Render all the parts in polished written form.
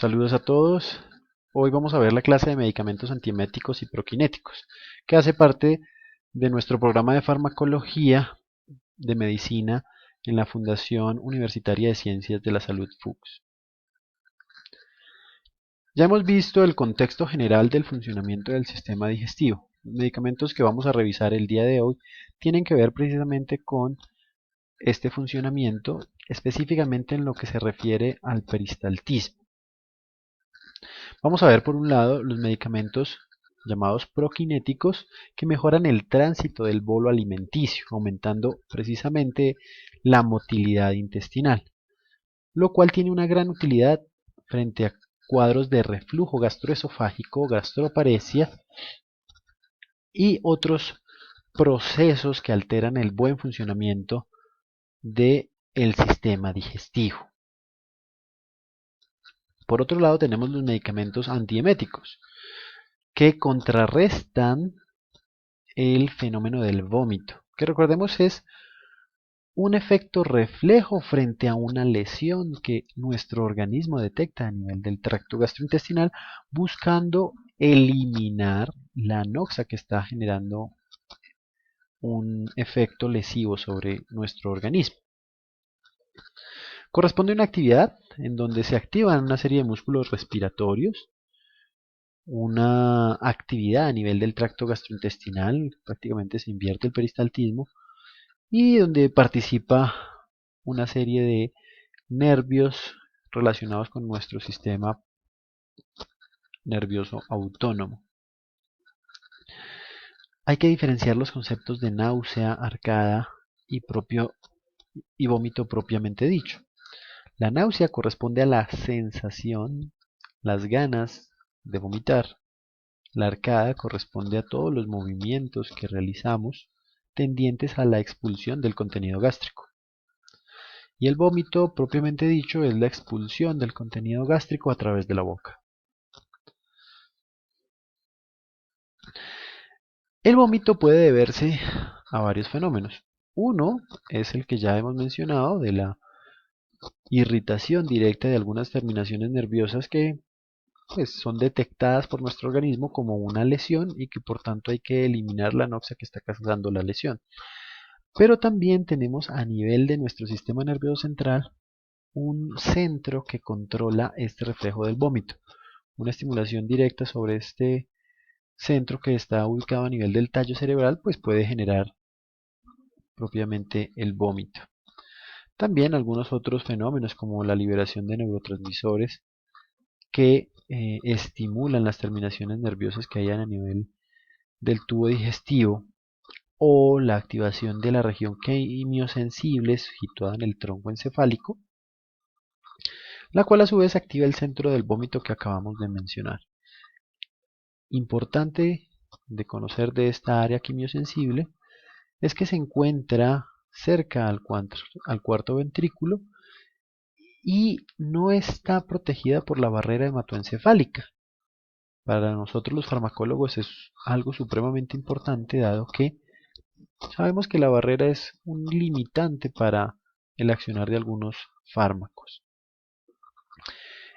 Saludos a todos. Hoy vamos a ver la clase de medicamentos antieméticos y proquinéticos, que hace parte de nuestro programa de farmacología de medicina en la Fundación Universitaria de Ciencias de la Salud FUCS. Ya hemos visto el contexto general del funcionamiento del sistema digestivo. Los medicamentos que vamos a revisar el día de hoy tienen que ver precisamente con este funcionamiento, específicamente en lo que se refiere al peristaltismo. Vamos a ver por un lado los medicamentos llamados proquinéticos que mejoran el tránsito del bolo alimenticio, aumentando precisamente la motilidad intestinal, lo cual tiene una gran utilidad frente a cuadros de reflujo gastroesofágico, gastroparesia y otros procesos que alteran el buen funcionamiento del sistema digestivo. Por otro lado tenemos los medicamentos antieméticos, que contrarrestan el fenómeno del vómito, que recordemos es un efecto reflejo frente a una lesión que nuestro organismo detecta a nivel del tracto gastrointestinal, buscando eliminar la anoxia que está generando un efecto lesivo sobre nuestro organismo. Corresponde a una actividad en donde se activan una serie de músculos respiratorios, una actividad a nivel del tracto gastrointestinal, prácticamente se invierte el peristaltismo, y donde participa una serie de nervios relacionados con nuestro sistema nervioso autónomo. Hay que diferenciar los conceptos de náusea, arcada y vómito propiamente dicho. La náusea corresponde a la sensación, las ganas de vomitar. La arcada corresponde a todos los movimientos que realizamos tendientes a la expulsión del contenido gástrico. Y el vómito propiamente dicho es la expulsión del contenido gástrico a través de la boca. El vómito puede deberse a varios fenómenos. Uno es el que ya hemos mencionado de la irritación directa de algunas terminaciones nerviosas que son detectadas por nuestro organismo como una lesión y que por tanto hay que eliminar la anoxia que está causando la lesión. Pero también tenemos a nivel de nuestro sistema nervioso central un centro que controla este reflejo del vómito. Una estimulación directa sobre este centro que está ubicado a nivel del tallo cerebral pues puede generar propiamente el vómito. También algunos otros fenómenos como la liberación de neurotransmisores que estimulan las terminaciones nerviosas que hay a nivel del tubo digestivo, o la activación de la región quimiosensible situada en el tronco encefálico, la cual a su vez activa el centro del vómito que acabamos de mencionar. Importante de conocer de esta área quimiosensible es que se encuentra cerca al cuarto ventrículo y no está protegida por la barrera hematoencefálica. Para nosotros los farmacólogos es algo supremamente importante, dado que sabemos que la barrera es un limitante para el accionar de algunos fármacos.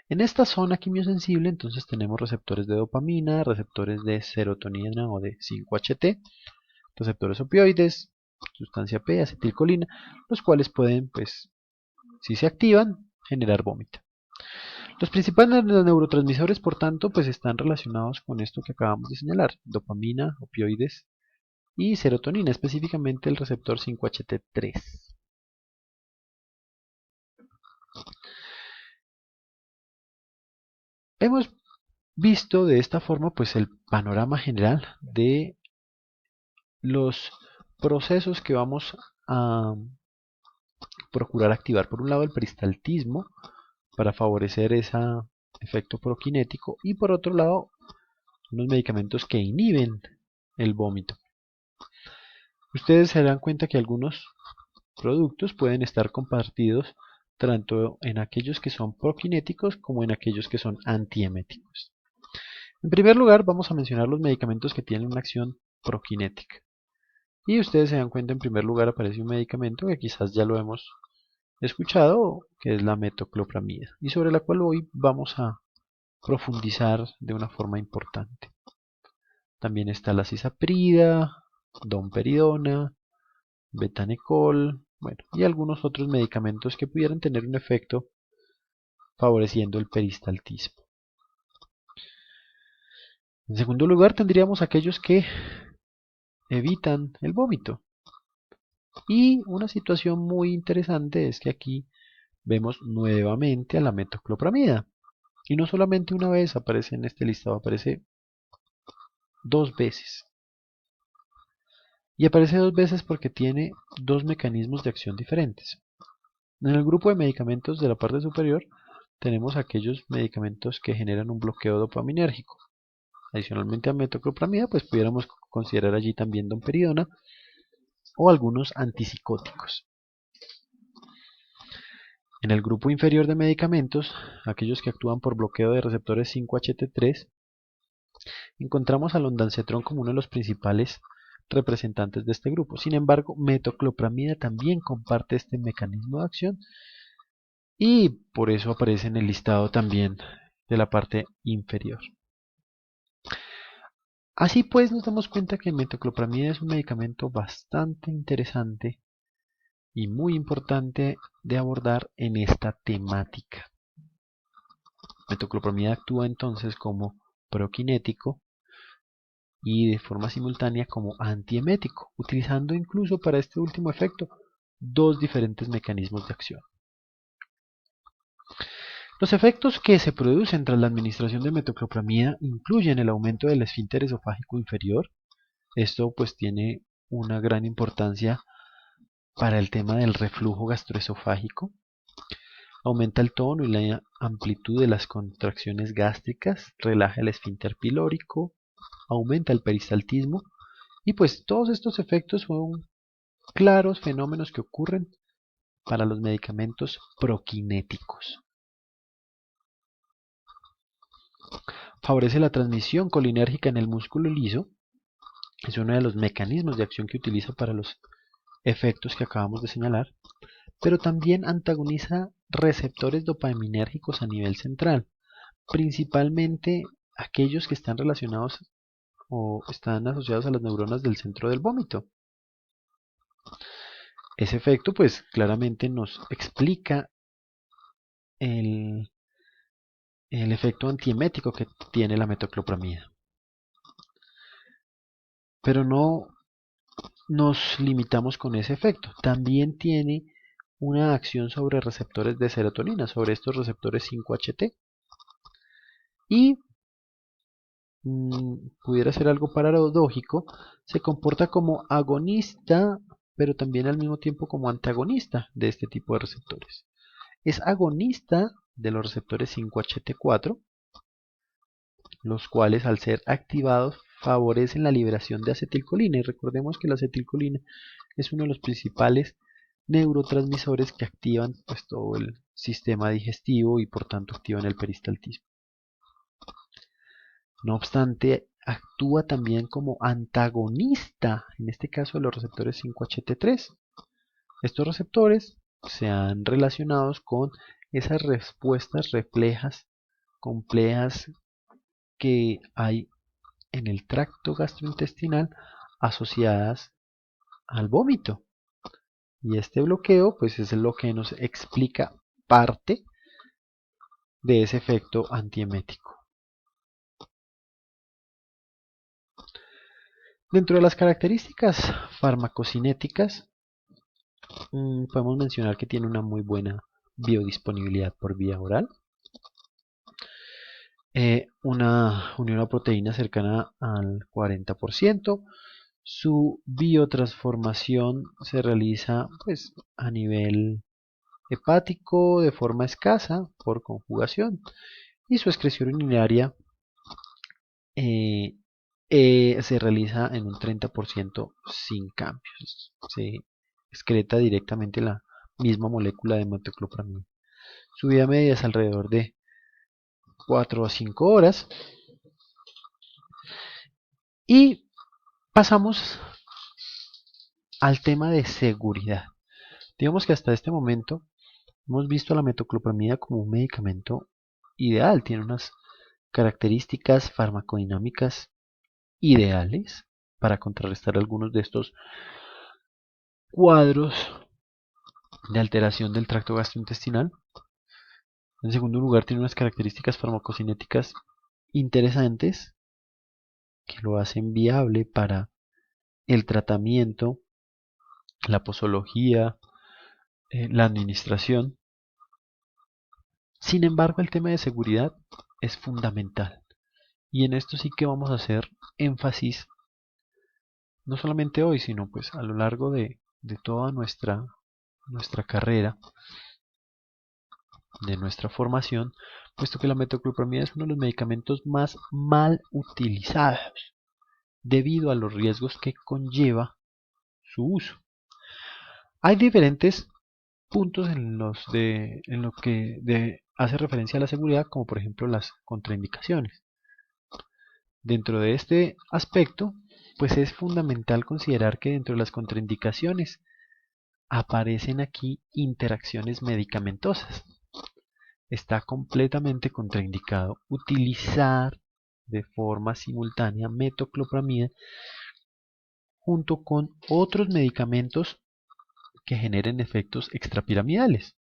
En esta zona quimiosensible entonces tenemos receptores de dopamina, receptores de serotonina o de 5-HT, receptores opioides, sustancia P, acetilcolina, los cuales pueden, pues, si se activan, generar vómito. Los principales neurotransmisores, por tanto, pues están relacionados con esto que acabamos de señalar, dopamina, opioides y serotonina, específicamente el receptor 5-HT3. Hemos visto de esta forma pues el panorama general de los procesos que vamos a procurar activar. Por un lado el peristaltismo para favorecer ese efecto proquinético y por otro lado unos medicamentos que inhiben el vómito. Ustedes se dan cuenta que algunos productos pueden estar compartidos tanto en aquellos que son proquinéticos como en aquellos que son antieméticos. En primer lugar vamos a mencionar los medicamentos que tienen una acción proquinética. Y ustedes se dan cuenta, en primer lugar aparece un medicamento que quizás ya lo hemos escuchado, que es la metoclopramida, y sobre la cual hoy vamos a profundizar de una forma importante. También está la cisaprida, domperidona, betanecol, bueno, y algunos otros medicamentos que pudieran tener un efecto favoreciendo el peristaltismo. En segundo lugar, tendríamos aquellos que evitan el vómito. Y una situación muy interesante es que aquí vemos nuevamente a la metoclopramida. Y no solamente una vez aparece en este listado, aparece dos veces. Y aparece dos veces porque tiene dos mecanismos de acción diferentes. En el grupo de medicamentos de la parte superior tenemos aquellos medicamentos que generan un bloqueo dopaminérgico. Adicionalmente a metoclopramida, pues pudiéramos considerar allí también domperidona o algunos antipsicóticos. En el grupo inferior de medicamentos, aquellos que actúan por bloqueo de receptores 5-HT3, encontramos al ondansetron como uno de los principales representantes de este grupo. Sin embargo, metoclopramida también comparte este mecanismo de acción y por eso aparece en el listado también de la parte inferior. Así pues, nos damos cuenta que metoclopramida es un medicamento bastante interesante y muy importante de abordar en esta temática. Metoclopramida actúa entonces como prokinético y de forma simultánea como antiemético, utilizando incluso para este último efecto dos diferentes mecanismos de acción. Los efectos que se producen tras la administración de metoclopramida incluyen el aumento del esfínter esofágico inferior. Esto pues tiene una gran importancia para el tema del reflujo gastroesofágico. Aumenta el tono y la amplitud de las contracciones gástricas, relaja el esfínter pilórico, aumenta el peristaltismo y pues todos estos efectos son claros fenómenos que ocurren para los medicamentos prokinéticos. Favorece la transmisión colinérgica en el músculo liso, es uno de los mecanismos de acción que utiliza para los efectos que acabamos de señalar, pero también antagoniza receptores dopaminérgicos a nivel central, principalmente aquellos que están relacionados o están asociados a las neuronas del centro del vómito. Ese efecto pues claramente nos explica el efecto antiemético que tiene la metoclopramida. Pero no nos limitamos con ese efecto. También tiene una acción sobre receptores de serotonina, sobre estos receptores 5-HT. Y pudiera ser algo paradójico, se comporta como agonista, pero también al mismo tiempo como antagonista de este tipo de receptores. Es agonista de los receptores 5-HT4, los cuales al ser activados favorecen la liberación de acetilcolina. Y recordemos que la acetilcolina es uno de los principales neurotransmisores que activan pues, todo el sistema digestivo y por tanto activan el peristaltismo. No obstante, actúa también como antagonista, en este caso de los receptores 5-HT3. Estos receptores se han relacionado con esas respuestas reflejas complejas que hay en el tracto gastrointestinal asociadas al vómito. Y este bloqueo pues es lo que nos explica parte de ese efecto antiemético. Dentro de las características farmacocinéticas podemos mencionar que tiene una muy buena biodisponibilidad por vía oral, una unión a proteína cercana al 40%. Su biotransformación se realiza pues, a nivel hepático de forma escasa por conjugación y su excreción urinaria se realiza en un 30% sin cambios. Se excreta directamente la misma molécula de metoclopramida. Su vida media es alrededor de 4 a 5 horas. Y pasamos al tema de seguridad. Digamos que hasta este momento hemos visto la metoclopramida como un medicamento ideal. Tiene unas características farmacodinámicas ideales para contrarrestar algunos de estos cuadros de alteración del tracto gastrointestinal. En segundo lugar, tiene unas características farmacocinéticas interesantes que lo hacen viable para el tratamiento, la posología, la administración. Sin embargo, el tema de seguridad es fundamental. Y en esto sí que vamos a hacer énfasis, no solamente hoy, sino pues a lo largo de toda nuestra carrera, de nuestra formación, puesto que la metoclopramida es uno de los medicamentos más mal utilizados, debido a los riesgos que conlleva su uso. Hay diferentes puntos en lo que hace referencia a la seguridad, como por ejemplo las contraindicaciones. Dentro de este aspecto, pues es fundamental considerar que dentro de las contraindicaciones aparecen aquí interacciones medicamentosas. Está completamente contraindicado utilizar de forma simultánea metoclopramida junto con otros medicamentos que generen efectos extrapiramidales.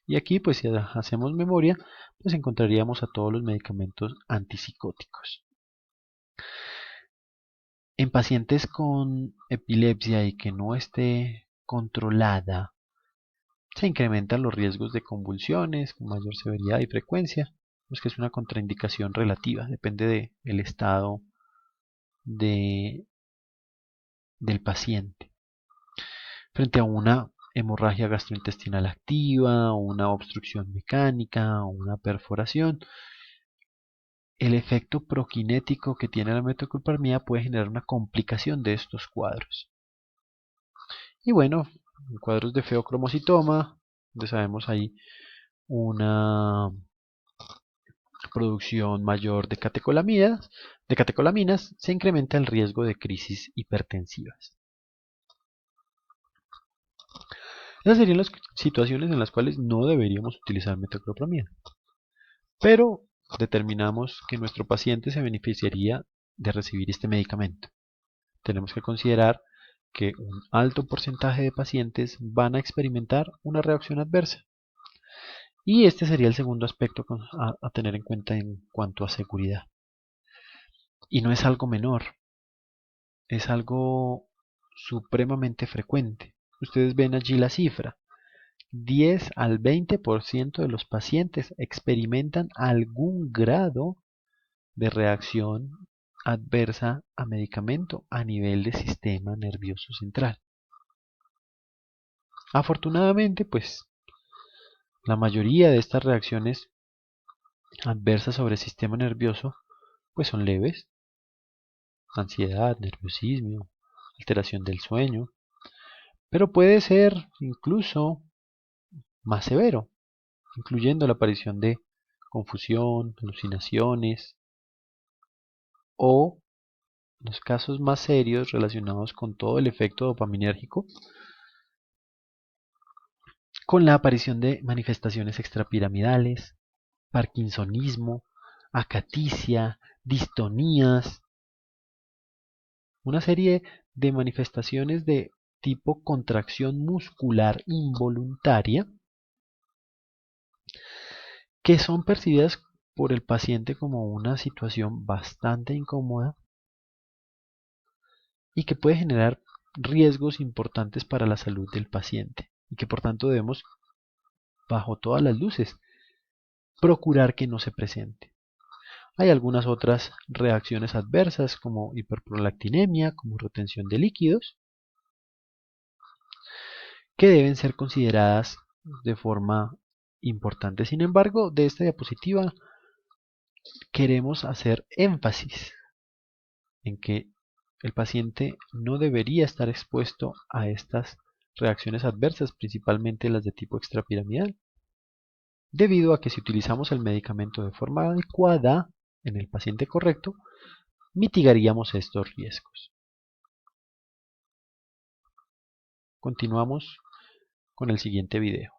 Y aquí, pues si hacemos memoria, pues encontraríamos a todos los medicamentos antipsicóticos. En pacientes con epilepsia y que no esté controlada, se incrementan los riesgos de convulsiones con mayor severidad y frecuencia, pues que es una contraindicación relativa, depende del estado del paciente. Frente a una hemorragia gastrointestinal activa, o una obstrucción mecánica, o una perforación, el efecto prokinético que tiene la metoclopramida puede generar una complicación de estos cuadros. Y bueno, en cuadros de feocromocitoma, donde sabemos ahí una producción mayor de catecolaminas, se incrementa el riesgo de crisis hipertensivas. Esas serían las situaciones en las cuales no deberíamos utilizar metoclopramida. Pero determinamos que nuestro paciente se beneficiaría de recibir este medicamento. Tenemos que considerar que un alto porcentaje de pacientes van a experimentar una reacción adversa. Y este sería el segundo aspecto a tener en cuenta en cuanto a seguridad. Y no es algo menor, es algo supremamente frecuente. Ustedes ven allí la cifra. 10 al 20% de los pacientes experimentan algún grado de reacción adversa a medicamento a nivel del sistema nervioso central. Afortunadamente, pues la mayoría de estas reacciones adversas sobre el sistema nervioso pues son leves: ansiedad, nerviosismo, alteración del sueño, pero puede ser incluso más severo, incluyendo la aparición de confusión, alucinaciones o los casos más serios relacionados con todo el efecto dopaminérgico, con la aparición de manifestaciones extrapiramidales, parkinsonismo, acaticia, distonías, una serie de manifestaciones de tipo contracción muscular involuntaria que son percibidas por el paciente como una situación bastante incómoda y que puede generar riesgos importantes para la salud del paciente y que por tanto debemos, bajo todas las luces, procurar que no se presente. Hay algunas otras reacciones adversas como hiperprolactinemia, como retención de líquidos, que deben ser consideradas de forma importante. Sin embargo, de esta diapositiva queremos hacer énfasis en que el paciente no debería estar expuesto a estas reacciones adversas, principalmente las de tipo extrapiramidal, debido a que si utilizamos el medicamento de forma adecuada en el paciente correcto, mitigaríamos estos riesgos. Continuamos con el siguiente video.